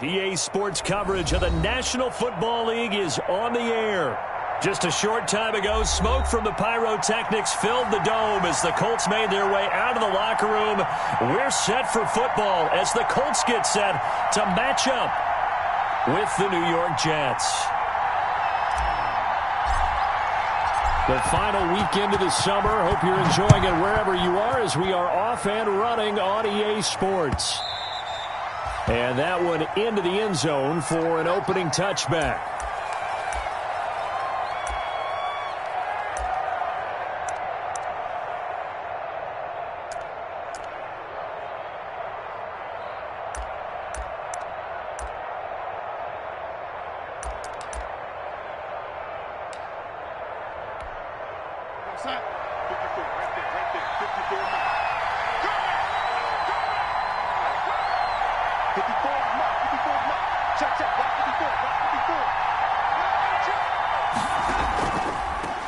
EA Sports coverage of the National Football League is on the air. Just a short time ago, smoke from the pyrotechnics filled the dome as the Colts made their way out of the locker room. We're set for football as the Colts get set to match up with the New York Jets. The final weekend of the summer. Hope you're enjoying it wherever you are as we are off and running on EA Sports. And that one into the end zone for an opening touchback.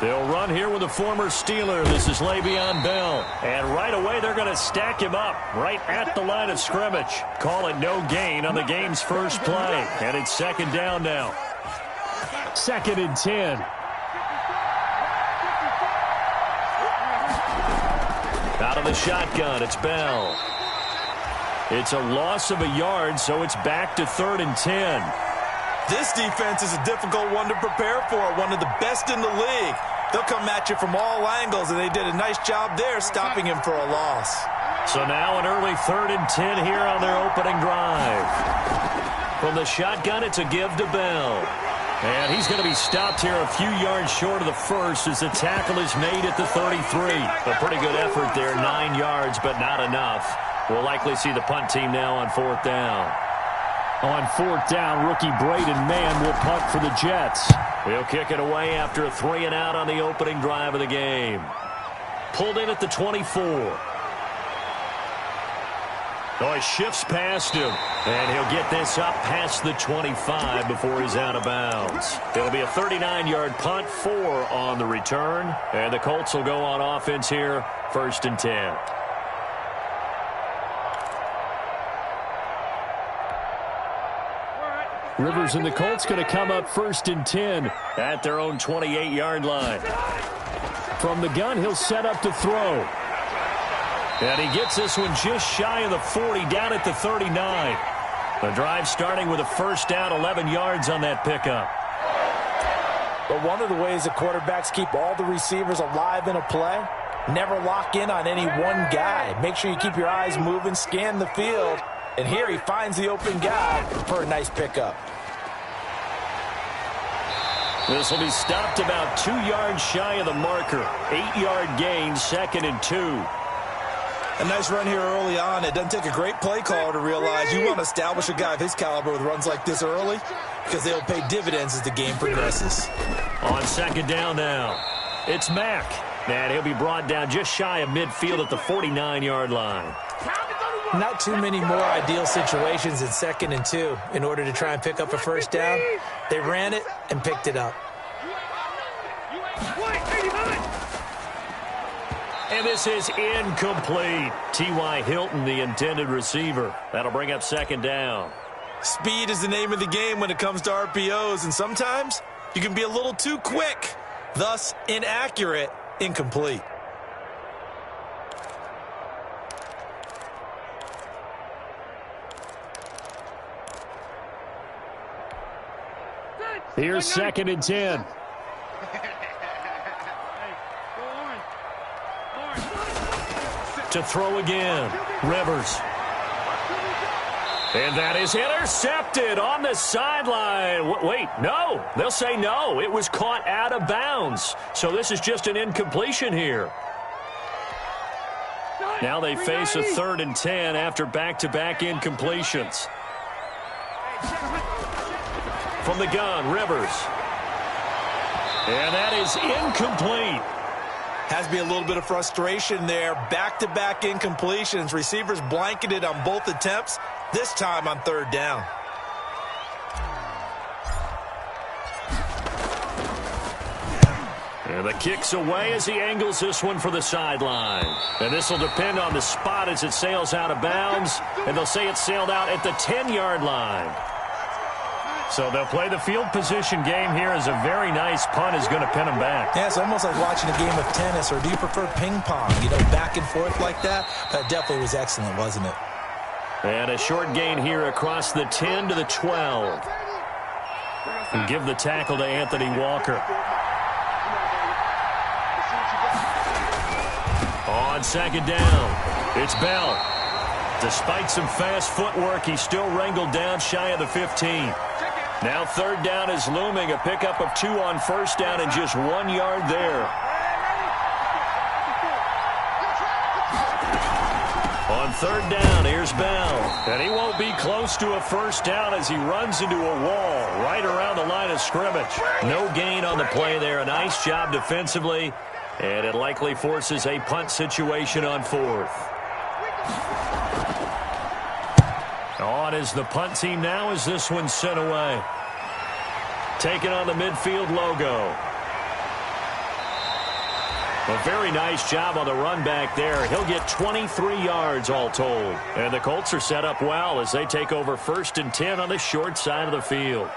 They'll run here with a former Steeler. This is Le'Veon Bell. And right away, they're going to stack him up right at the line of scrimmage. Call it no gain on the game's first play. And it's second down now. 2nd and 10. Out of the shotgun, it's Bell. It's a loss of a yard, so it's back to 3rd and 10. This defense is a difficult one to prepare for, one of the best in the league. They'll come at you from all angles, and they did a nice job there stopping him for a loss. So now an early 3rd and 10 here on their opening drive. From the shotgun, it's a give to Bell. And he's going to be stopped here a few yards short of the first as the tackle is made at the 33. A pretty good effort there, 9 yards, but not enough. We'll likely see the punt team now on 4th down. On 4th down, rookie Braden Mann will punt for the Jets. He'll kick it away after a 3 and out on the opening drive of the game. Pulled in at the 24. Oh, he shifts past him, and he'll get this up past the 25 before he's out of bounds. It'll be a 39-yard punt, 4 on the return, and the Colts will go on offense here, 1st and 10. Rivers and the Colts going to come up 1st and 10 at their own 28-yard line. From the gun, he'll set up to throw. And he gets this one just shy of the 40, down at the 39. The drive starting with a 1st down, 11 yards on that pickup. But one of the ways the quarterbacks keep all the receivers alive in a play, never lock in on any one guy. Make sure you keep your eyes moving, scan the field. And here he finds the open guy for a nice pickup. This will be stopped about 2 yards shy of the marker. 8-yard gain, 2nd and 2. A nice run here early on. It doesn't take a great play caller to realize you want to establish a guy of his caliber with runs like this early because they'll pay dividends as the game progresses. On 2nd down now, it's Mack. And he'll be brought down just shy of midfield at the 49-yard line. Not too many more ideal situations in 2nd and 2 in order to try and pick up a 1st down. They ran it and picked it up. And this is incomplete. T.Y. Hilton, the intended receiver. That'll bring up 2nd down. Speed is the name of the game when it comes to RPOs, and sometimes you can be a little too quick, thus inaccurate, incomplete. Here's 2nd and 10. To throw again, Rivers. And that is intercepted on the sideline. Wait, no. They'll say no. It was caught out of bounds. So this is just an incompletion here. Now they face a 3rd and 10 after back-to-back incompletions. From the gun, Rivers. And that is incomplete. Has to be a little bit of frustration there. Back-to-back incompletions. Receivers blanketed on both attempts, this time on 3rd down. And the kick's away as he angles this one for the sideline. And this will depend on the spot as it sails out of bounds. And they'll say it sailed out at the 10-yard line. So they'll play the field position game here as a very nice punt is going to pin them back. Yeah, it's almost like watching a game of tennis, or do you prefer ping pong? You know, back and forth like that? That definitely was excellent, wasn't it? And a short gain here across the 10 to the 12. And give the tackle to Anthony Walker. On second down, it's Bell. Despite some fast footwork, he's still wrangled down shy of the 15. Now third down is looming, a pickup of 2 on first down and just 1 yard there. On third down, here's Bell. And he won't be close to a first down as he runs into a wall right around the line of scrimmage. No gain on the play there. A nice job defensively. And it likely forces a punt situation on fourth. On is the punt team now as this one's sent away. Taking on the midfield logo. A very nice job on the run back there. He'll get 23 yards all told. And the Colts are set up well as they take over 1st and 10 on the short side of the field.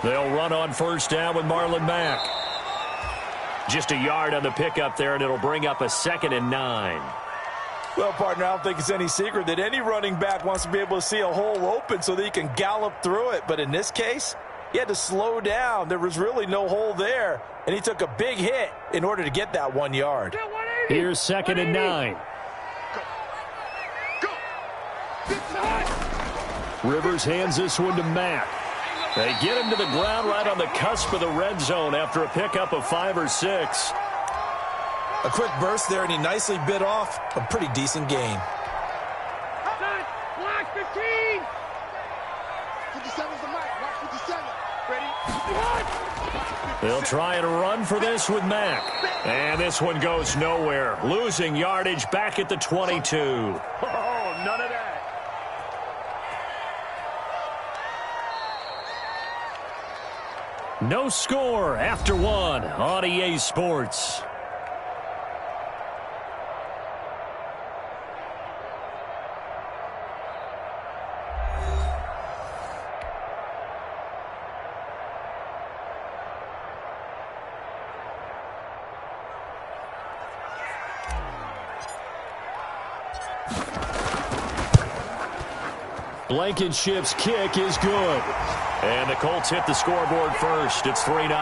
They'll run on first down with Marlon Mack. Just a yard on the pickup there, and it'll bring up a 2nd and 9. Well, partner, I don't think it's any secret that any running back wants to be able to see a hole open so that he can gallop through it. But in this case, he had to slow down. There was really no hole there, and he took a big hit in order to get that 1 yard. Here's 2nd and 9. Rivers hands this one to Mack. They get him to the ground right on the cusp of the red zone after a pickup of 5 or 6. A quick burst there, and he nicely bit off a pretty decent gain. Black 15. 57's the mark. Black 57. Ready? They'll try and run for this with Mack. And this one goes nowhere. Losing yardage back at the 22. Oh, none of that. No score after 1 on EA Sports. Blankenship's kick is good. And the Colts hit the scoreboard first. It's 3-0.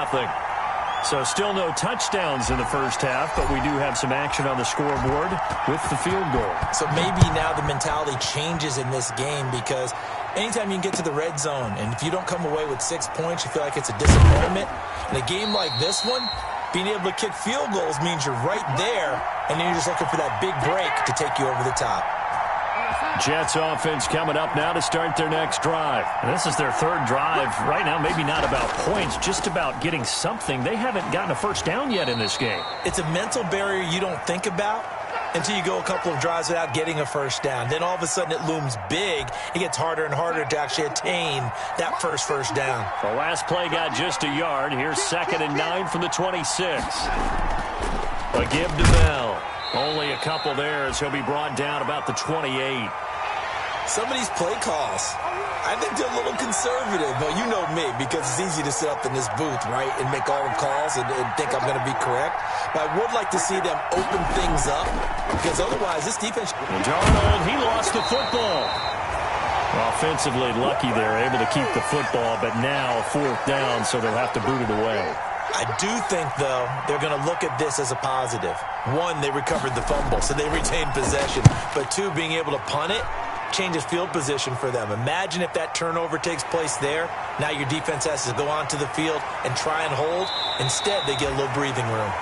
So still no touchdowns in the first half, but we do have some action on the scoreboard with the field goal. So maybe now the mentality changes in this game, because anytime you can get to the red zone, and if you don't come away with 6 points, you feel like it's a disappointment. In a game like this one, being able to kick field goals means you're right there, and then you're just looking for that big break to take you over the top. Jets offense coming up now to start their next drive. And this is their 3rd drive. Right now, maybe not about points, just about getting something. They haven't gotten a first down yet in this game. It's a mental barrier you don't think about until you go a couple of drives without getting a first down. Then all of a sudden it looms big. It gets harder and harder to actually attain that first down. The last play got just a yard. Here's 2nd and 9 from the 26. A give to Bell. Only a couple there as he'll be brought down about the 28. Some of these play calls, I think they're a little conservative. But you know me, because it's easy to sit up in this booth, right, and make all the calls and think I'm going to be correct. But I would like to see them open things up, because otherwise this defense... Darnold, he lost the football. Offensively lucky they're able to keep the football, but now 4th down, so they'll have to boot it away. I do think, though, they're going to look at this as a positive. 1, they recovered the fumble, so they retained possession. But 2, being able to punt it changes field position for them. Imagine if that turnover takes place there. Now your defense has to go onto the field and try and hold. Instead, they get a little breathing room.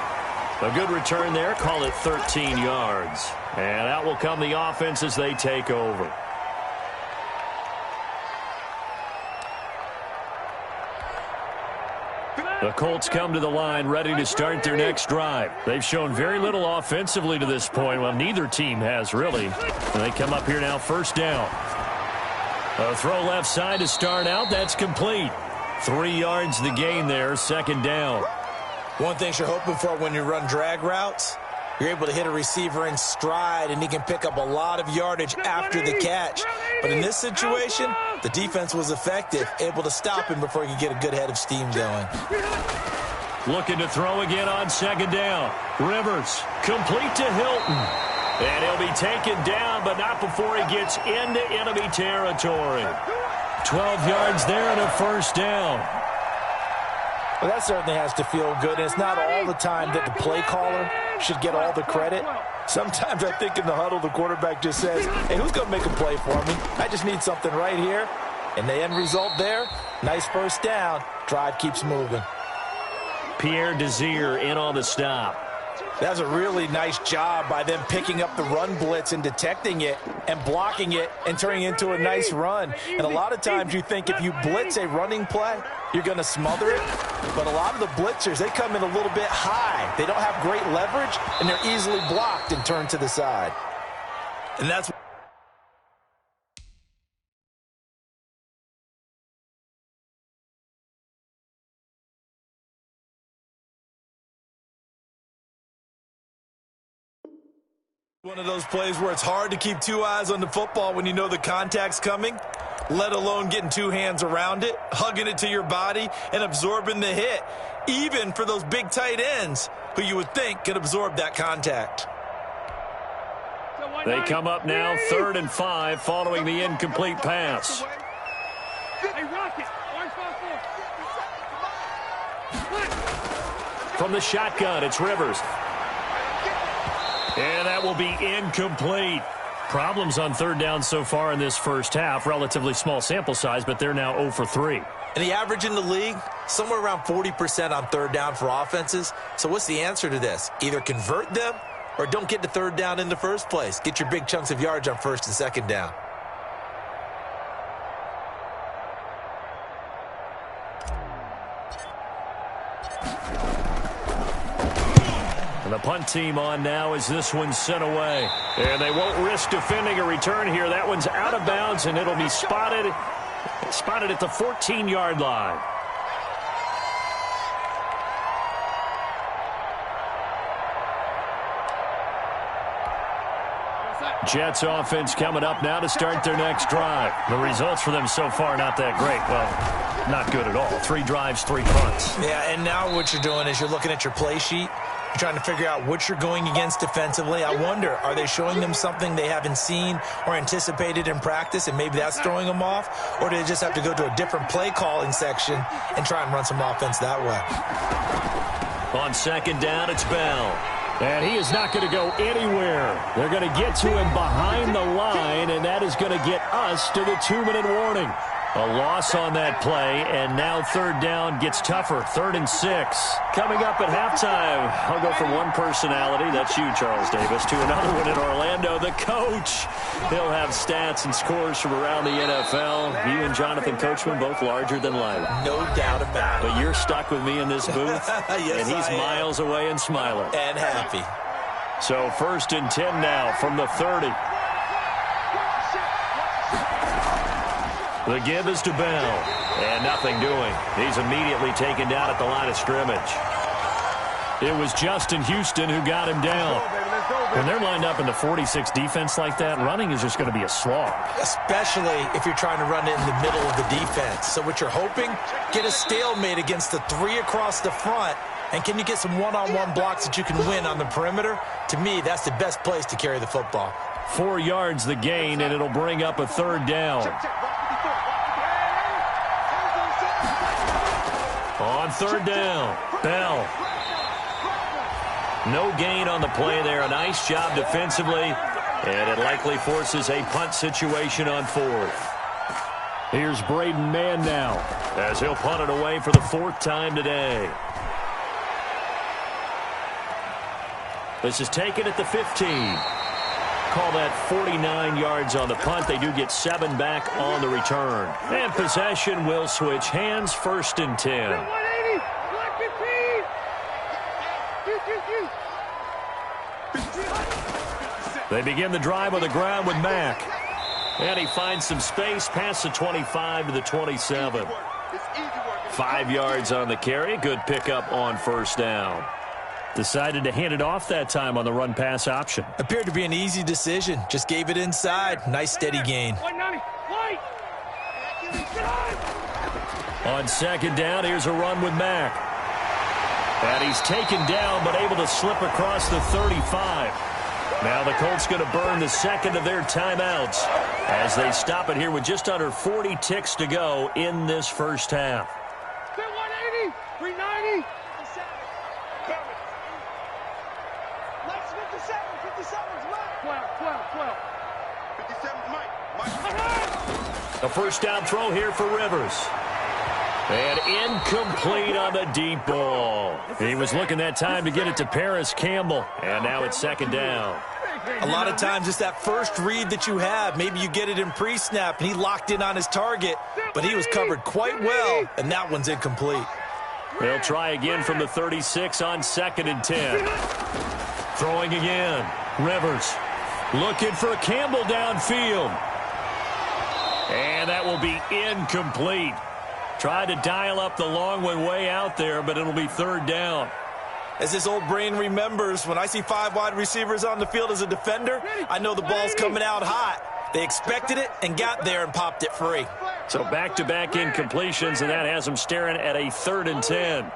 A good return there. Call it 13 yards. And out will come the offense as they take over. The Colts come to the line ready to start their next drive. They've shown very little offensively to this point. Well, neither team has, really. And they come up here now, 1st down. A throw left side to start out. That's complete. 3 yards the gain there, 2nd down. One thing you're hoping for when you run drag routes, You're able to hit a receiver in stride, and he can pick up a lot of yardage after the catch. But in this situation, the defense was effective, able to stop him before he could get a good head of steam going. Looking to throw again on second down. Rivers, complete to Hilton. And he'll be taken down, but not before he gets into enemy territory. 12 yards there and a first down. Well, that certainly has to feel good, and it's not all the time that the play caller should get all the credit. Sometimes I think in the huddle, the quarterback just says, hey, who's going to make a play for me? I just need something right here. And the end result there, nice first down. Drive keeps moving. Pierre Desir in on the stop. That's a really nice job by them picking up the run blitz and detecting it and blocking it and turning it into a nice run. And a lot of times you think if you blitz a running play, you're going to smother it. But a lot of the blitzers, they come in a little bit high. They don't have great leverage, and they're easily blocked and turned to the side. And that's one of those plays where it's hard to keep two eyes on the football when you know the contact's coming, let alone getting two hands around it, hugging it to your body, and absorbing the hit, even for those big tight ends who you would think could absorb that contact. They come up now 3rd and 5 following the incomplete pass. From the shotgun, it's Rivers. And that will be incomplete. Problems on 3rd down so far in this first half. Relatively small sample size, but they're now 0 for 3. And the average in the league, somewhere around 40% on 3rd down for offenses. So what's the answer to this? Either convert them or don't get to 3rd down in the first place. Get your big chunks of yards on 1st and 2nd down. And the punt team on now as this one's sent away. And they won't risk defending a return here. That one's out of bounds, and it'll be spotted at the 14-yard line. Jets offense coming up now to start their next drive. The results for them so far not that great. Well, not good at all. 3 drives, 3 punts. Yeah, and now what you're doing is you're looking at your play sheet. You're trying to figure out what you're going against defensively. I wonder, are they showing them something they haven't seen or anticipated in practice, and maybe that's throwing them off? Or do they just have to go to a different play calling section and try and run some offense that way? On 2nd down, it's Bell. And he is not going to go anywhere. They're going to get to him behind the line, and that is going to get us to the 2-minute warning. A loss on that play, and now 3rd down gets tougher. 3rd and 6. Coming up at halftime, I'll go from one personality, that's you, Charles Davis, to another one in Orlando, the coach. He'll have stats and scores from around the NFL. You and Jonathan Coachman, both larger than life. No doubt about it. But you're stuck with me in this booth, yes, and he's miles away and smiling. And happy. So 1st and 10 now from the 30. The give is to Bell, and nothing doing. He's immediately taken down at the line of scrimmage. It was Justin Houston who got him down. When they're lined up in the 46 defense like that, running is just going to be a slog. Especially if you're trying to run it in the middle of the defense. So what you're hoping, get a stalemate against the 3 across the front, and can you get some one-on-one blocks that you can win on the perimeter? To me, that's the best place to carry the football. 4 yards the gain, and it'll bring up a 3rd down. On 3rd down, Bell. No gain on the play there. A nice job defensively, and it likely forces a punt situation on 4th. Here's Braden Mann now, as he'll punt it away for the 4th time today. This is taken at the 15. Call that 49 yards on the punt. They do get 7 back on the return. And possession will switch hands. 1st and 10. They begin the drive on the ground with Mack. And he finds some space past the 25 to the 27. 5 yards on the carry. Good pickup on 1st down. Decided to hand it off that time on the run-pass option. Appeared to be an easy decision. Just gave it inside. Nice steady gain. On second down, here's a run with Mack. And he's taken down, but able to slip across the 35. Now the Colts going to burn the second of their timeouts as they stop it here with just under 40 ticks to go in this first half. 180, 390. 12. A first down throw here for Rivers. And incomplete on the deep ball. He was looking that time to get it to Paris Campbell. And now it's second down. A lot of times it's that first read that you have. Maybe you get it in pre-snap, and he locked in on his target, but he was covered quite well, and that one's incomplete. They'll try again from the 36 on second and 10. Throwing again. Rivers looking for Campbell downfield. And that will be incomplete. Tried to dial up the long one way out there, but it'll be third down. As this old brain remembers, when I see 5 wide receivers on the field as a defender, I know the ball's coming out hot. They expected it and got there and popped it free. So back-to-back incompletions, and that has them staring at a 3rd and 10.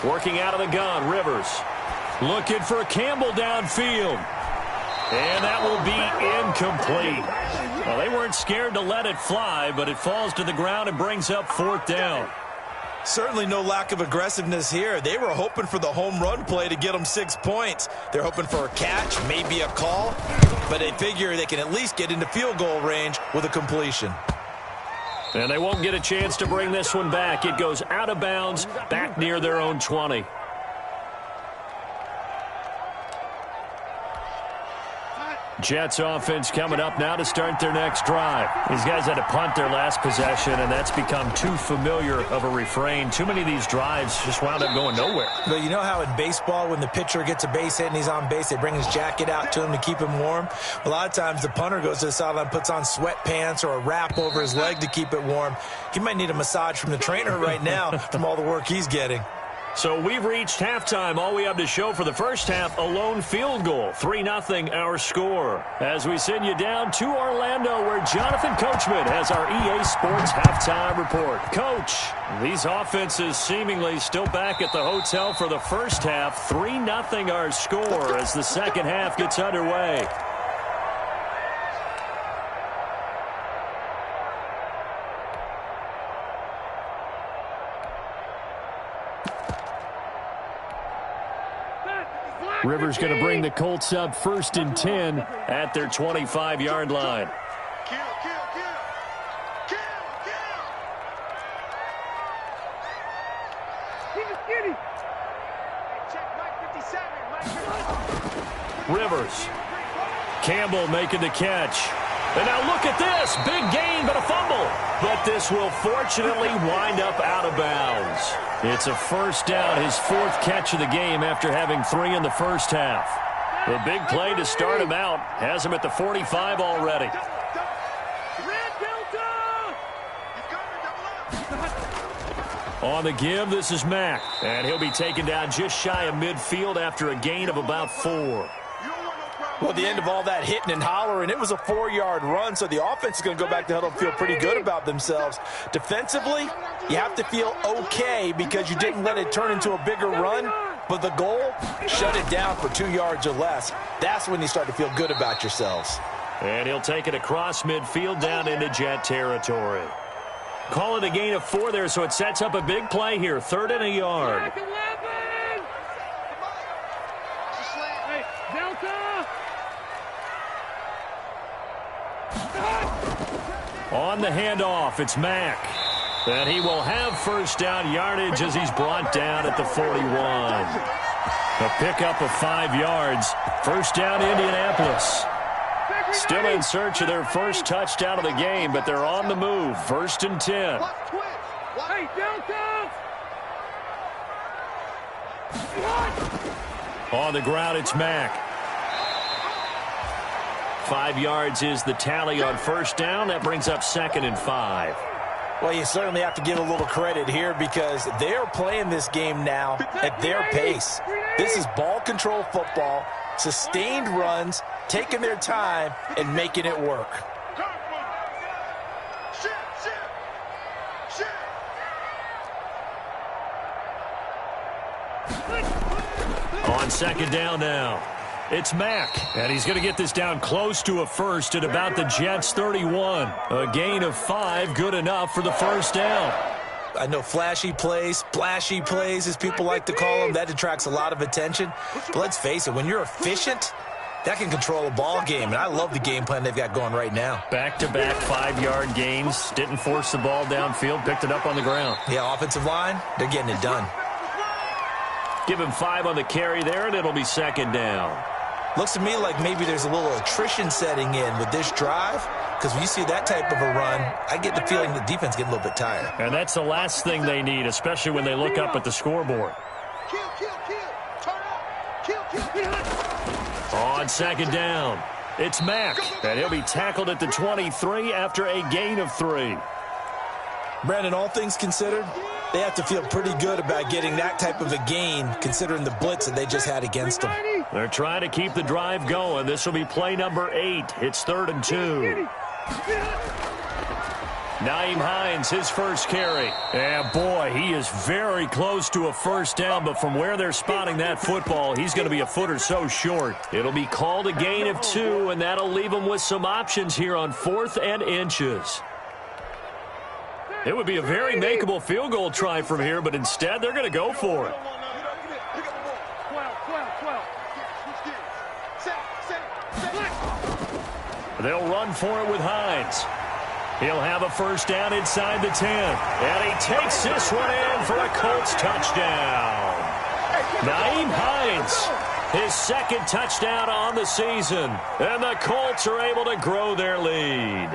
Working out of the gun, Rivers. Looking for Campbell downfield. And that will be incomplete. Well, they weren't scared to let it fly, but it falls to the ground and brings up 4th down. Certainly no lack of aggressiveness here. They were hoping for the home run play to get them 6 points. They're hoping for a catch, maybe a call, but they figure they can at least get into field goal range with a completion. And they won't get a chance to bring this one back. It goes out of bounds, back near their own 20. Jets offense coming up now to start their next drive. These guys had to punt their last possession, and that's become too familiar of a refrain. Too many of these drives just wound up going nowhere. But you know how in baseball, when the pitcher gets a base hit and he's on base, they bring his jacket out to him to keep him warm? A lot of times the punter goes to the sideline, puts on sweatpants or a wrap over his leg to keep it warm. He might need a massage from the trainer right now from all the work he's getting. So we've reached halftime. All we have to show for the first half, a lone field goal. 3-0 our score. As we send you down to Orlando, where Jonathan Coachman has our EA Sports halftime report. Coach, these offenses seemingly still back at the hotel for the first half. 3-0 our score as the second half gets underway. Rivers going to bring the Colts up 1st and 10 at their 25-yard line. Rivers. Campbell making the catch. And now look at this. Big gain, but a fumble. But this will fortunately wind up out of bounds. It's a first down, his 4th catch of the game after having 3 in the first half. The big play to start him out has him at the 45 already. On the give, this is Mack. And he'll be taken down just shy of midfield after a gain of about 4. Well, at the end of all that hitting and hollering, it was a 4-yard run, so the offense is going to go back to huddle and feel pretty good about themselves. Defensively, you have to feel okay because you didn't let it turn into a bigger run, but the goal, shut it down for 2 yards or less. That's when you start to feel good about yourselves. And he'll take it across midfield down into Jet territory. Call it a gain of 4 there, so it sets up a big play here. 3rd and a yard. On the handoff, it's Mack. And he will have first down yardage as he's brought down at the 41. A pickup of 5 yards. First down, Indianapolis. Still in search of their first touchdown of the game, but they're on the move. 1st and 10. On the ground, it's Mack. 5 yards is the tally on first down. That brings up 2nd and 5. Well, you certainly have to give a little credit here because they're playing this game now at their pace. This is ball control football, sustained runs, taking their time, and making it work. On second down now, it's Mack, and he's going to get this down close to a first at about the Jets' 31. A gain of 5, good enough for the first down. I know flashy plays, splashy plays, as people like to call them, that attracts a lot of attention. But let's face it, when you're efficient, that can control a ball game, and I love the game plan they've got going right now. Back-to-back 5-yard gains, didn't force the ball downfield, picked it up on the ground. Yeah, offensive line, they're getting it done. Give him 5 on the carry there, and it'll be second down. Looks to me like maybe there's a little attrition setting in with this drive, because when you see that type of a run, I get the feeling the defense getting a little bit tired. And that's the last thing they need, especially when they look up at the scoreboard. On second down, it's Mack, and he'll be tackled at the 23 after a gain of 3. Brandon, all things considered, they have to feel pretty good about getting that type of a gain, considering the blitz that they just had against them. They're trying to keep the drive going. This will be play number 8. It's 3rd and 2. Nyheim Hines, his first carry. And boy, he is very close to a first down, but from where they're spotting that football, he's going to be a foot or so short. It'll be called a gain of 2, and that'll leave him with some options here on 4th and inches. It would be a very makeable field goal try from here, but instead they're going to go for it. They'll run for it with Hines. He'll have a first down inside the 10. And he takes this one in for a Colts touchdown. Nyheim Hines, his second touchdown on the season. And the Colts are able to grow their lead.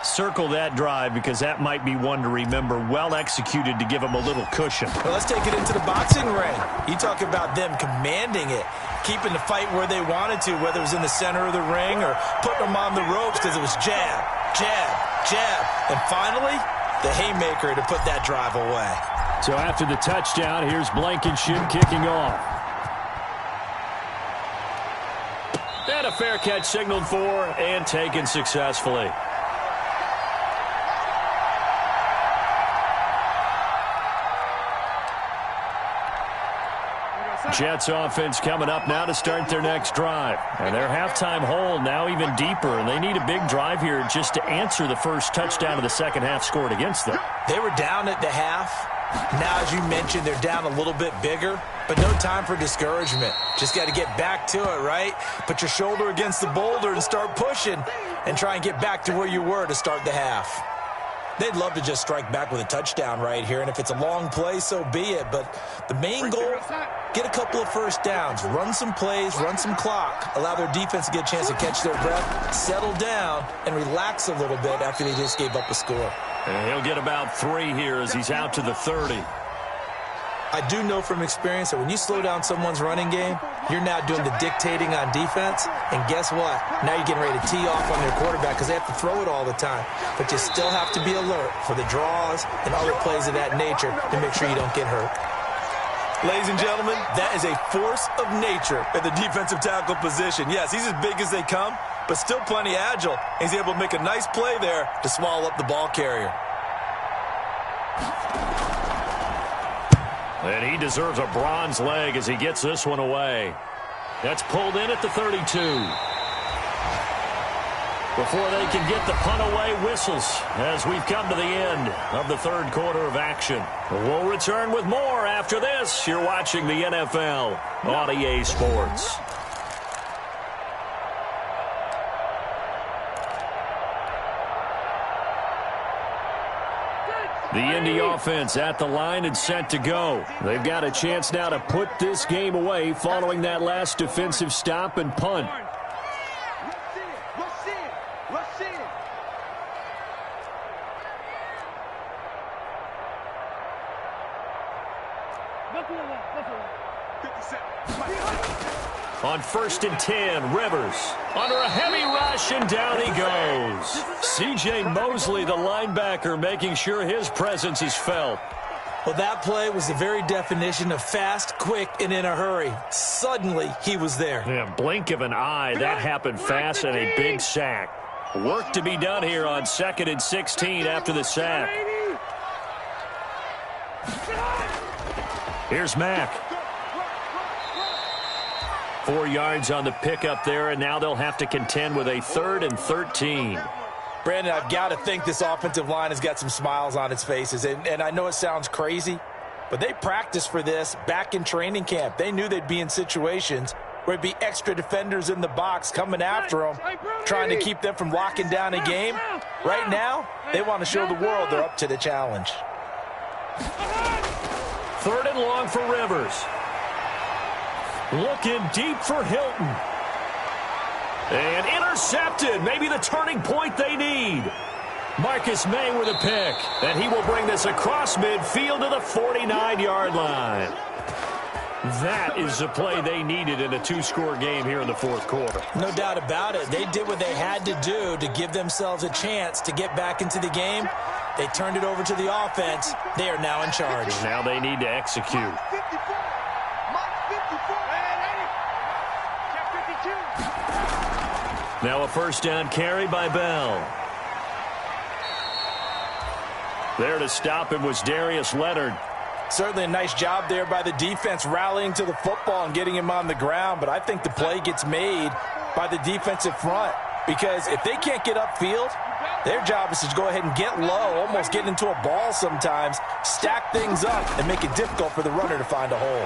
Circle that drive because that might be one to remember. Well executed to give them a little cushion. Well, let's take it into the boxing ring. You talk about them commanding it, keeping the fight where they wanted to, whether it was in the center of the ring or putting them on the ropes because it was jab, jab, jab. And finally, the haymaker to put that drive away. So after the touchdown, here's Blankenship kicking off. And a fair catch signaled for and taken successfully. Jets offense coming up now to start their next drive. And their halftime hole now even deeper, and they need a big drive here just to answer the first touchdown of the second half scored against them. They were down at the half. Now, as you mentioned, they're down a little bit bigger, but no time for discouragement. Just got to get back to it, right? Put your shoulder against the boulder and start pushing and try and get back to where you were to start the half. They'd love to just strike back with a touchdown right here, and if it's a long play, so be it. But the main goal, get a couple of first downs, run some plays, run some clock, allow their defense to get a chance to catch their breath, settle down, and relax a little bit after they just gave up a score. And he'll get about 3 here as he's out to the 30. I do know from experience that when you slow down someone's running game, you're now doing the dictating on defense. And guess what? Now you're getting ready to tee off on their quarterback because they have to throw it all the time. But you still have to be alert for the draws and other plays of that nature to make sure you don't get hurt. Ladies and gentlemen, that is a force of nature at the defensive tackle position. Yes, he's as big as they come, but still plenty agile. He's able to make a nice play there to swallow up the ball carrier. And he deserves a bronze leg as he gets this one away. That's pulled in at the 32. Before they can get the punt away, whistles as we've come to the end of the third quarter of action. We'll return with more after this. You're watching the NFL on EA Sports. The Indy offense at the line and set to go. They've got a chance now to put this game away following that last defensive stop and punt. On 1st and 10, Rivers under a heavy rush, and down he goes. C.J. Mosley, the linebacker, making sure his presence is felt. Well, that play was the very definition of fast, quick, and in a hurry. Suddenly, he was there. Yeah, blink of an eye. That happened fast, and a big sack. Work to be done here on 2nd and 16 after the sack. Here's Mack. 4 yards on the pickup there, and now they'll have to contend with a 3rd and 13. Brandon, I've got to think this offensive line has got some smiles on its faces. And I know it sounds crazy, but they practiced for this back in training camp. They knew they'd be in situations where there'd be extra defenders in the box coming after them, trying to keep them from locking down a game. Right now, they want to show the world they're up to the challenge. 3rd and long for Rivers. Looking deep for Hilton. And intercepted. Maybe the turning point they need. Marcus May with a pick. And he will bring this across midfield to the 49-yard line. That is the play they needed in a 2-score game here in the 4th quarter. No doubt about it. They did what they had to do to give themselves a chance to get back into the game. They turned it over to the offense. They are now in charge. Now they need to execute. Now a 1st down carry by Bell. There to stop him was Darius Leonard. Certainly a nice job there by the defense rallying to the football and getting him on the ground, but I think the play gets made by the defensive front because if they can't get upfield, their job is to go ahead and get low, almost get into a ball sometimes, stack things up, and make it difficult for the runner to find a hole.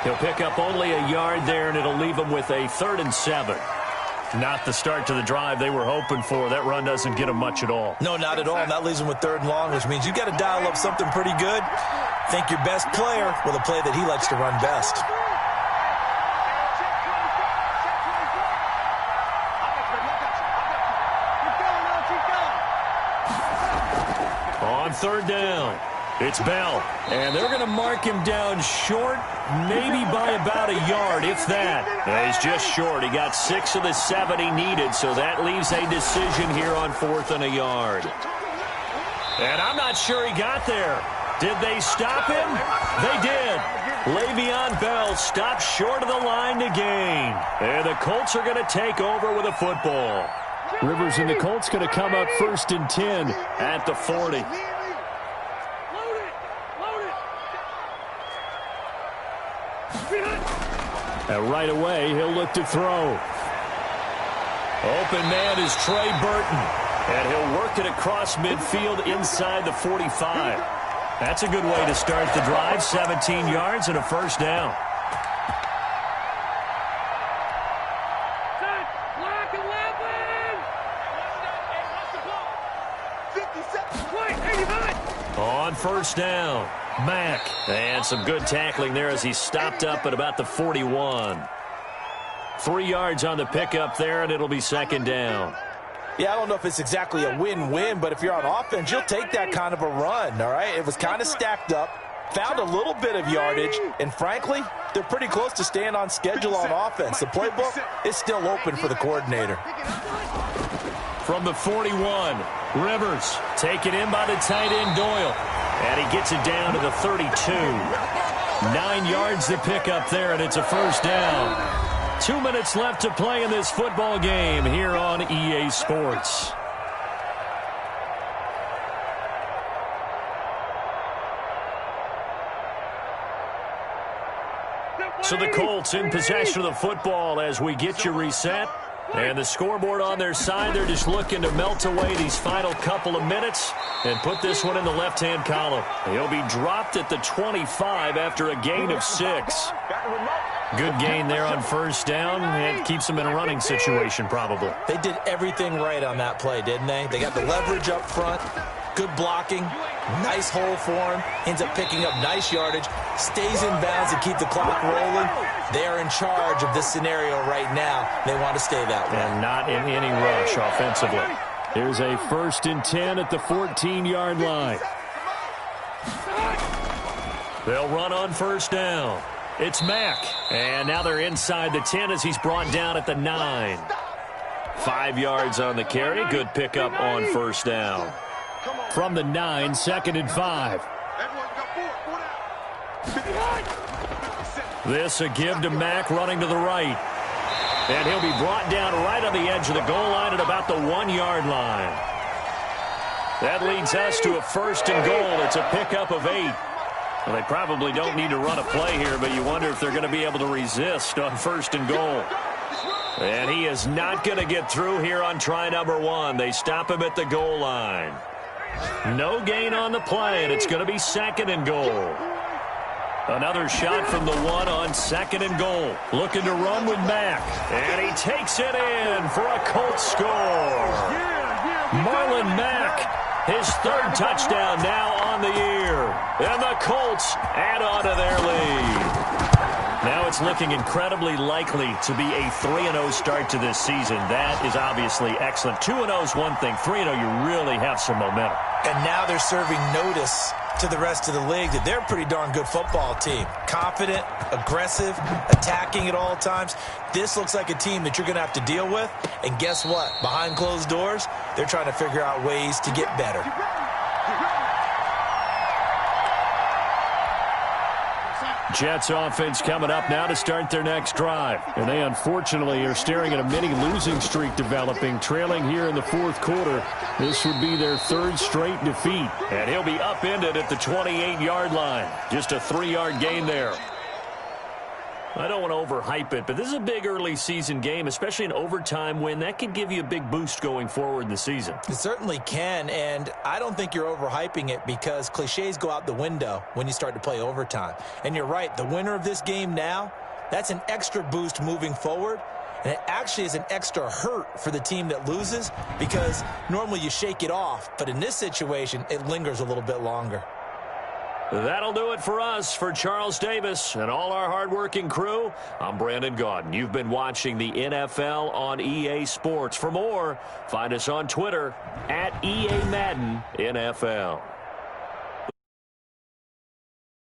He'll pick up only a yard there, and it'll leave him with a 3rd and 7. Not the start to the drive they were hoping for. That run doesn't get them much at all. No, not at all. And that leaves them with 3rd and long, which means you got to dial up something pretty good. Think your best player with a play that he likes to run best. On 3rd down, it's Bell. And they're going to mark him down short, maybe by about a yard, if that. He's just short. He got 6 of the 7 he needed, so that leaves a decision here on 4th and a yard. And I'm not sure he got there. Did they stop him? They did. Le'Veon Bell stopped short of the line to gain. And the Colts are going to take over with a football. Rivers and the Colts going to come up 1st and 10 at the 40. And right away, he'll look to throw. Open man is Trey Burton. And he'll work it across midfield inside the 45. That's a good way to start the drive. 17 yards and a 1st down. On 1st down, Mack. And some good tackling there as he stopped up at about the 41. 3 yards on the pickup there, and it'll be 2nd down. Yeah, I don't know if it's exactly a win-win, but if you're on offense, you'll take that kind of a run, all right? It was kind of stacked up, found a little bit of yardage, and frankly, they're pretty close to staying on schedule on offense. The playbook is still open for the coordinator. From the 41, Rivers taken in by the tight end Doyle. And he gets it down to the 32. 9 yards to pick up there, and it's a 1st down. 2 minutes left to play in this football game here on EA Sports. So the Colts in possession of the football as we get you reset. And the scoreboard on their side, they're just looking to melt away these final couple of minutes and put this one in the left-hand column. He'll be dropped at the 25 after a gain of 6. Good gain there on 1st down, and keeps them in a running situation probably. They did everything right on that play, didn't they? They got the leverage up front, good blocking, nice hole for him, ends up picking up nice yardage, stays in bounds to keep the clock rolling. They are in charge of this scenario right now. They want to stay that way. And not in any rush offensively. Here's a 1st and 10 at the 14-yard line. They'll run on first down. It's Mack. And now they're inside the 10 as he's brought down at the 9. 5 yards on the carry. Good pickup on first down. From the 9, 2nd and 5. This a give to Mack running to the right. And he'll be brought down right on the edge of the goal line at about the 1-yard line. That leads us to a 1st and goal. It's a pickup of 8. Well, they probably don't need to run a play here, but you wonder if they're going to be able to resist on 1st and goal. And he is not going to get through here on try number 1. They stop him at the goal line. No gain on the play, and it's going to be 2nd and goal. Another shot from the 1 on 2nd and goal. Looking to run with Mack. And he takes it in for a Colts score. Marlon Mack, his 3rd touchdown now on the year. And the Colts add on to their lead. Now it's looking incredibly likely to be a 3-0 start to this season. That is obviously excellent. 2-0 is one thing. 3-0, you really have some momentum. And now they're serving notice to the rest of the league that they're a pretty darn good football team. Confident, aggressive, attacking at all times. This looks like a team that you're going to have to deal with. And guess what? Behind closed doors, they're trying to figure out ways to get better. Jets offense coming up now to start their next drive. And they unfortunately are staring at a mini losing streak developing, trailing here in the 4th quarter. This would be their 3rd straight defeat. And he'll be upended at the 28-yard line. Just a 3-yard gain there. I don't want to overhype it, but this is a big early season game, especially an overtime win. That can give you a big boost going forward in the season. It certainly can, and I don't think you're overhyping it because cliches go out the window when you start to play overtime. And you're right, the winner of this game now, that's an extra boost moving forward, and it actually is an extra hurt for the team that loses because normally you shake it off, but in this situation, it lingers a little bit longer. That'll do it for us. For Charles Davis and all our hardworking crew, I'm Brandon Gaudin. You've been watching the NFL on EA Sports. For more, find us on Twitter @EA Madden NFL.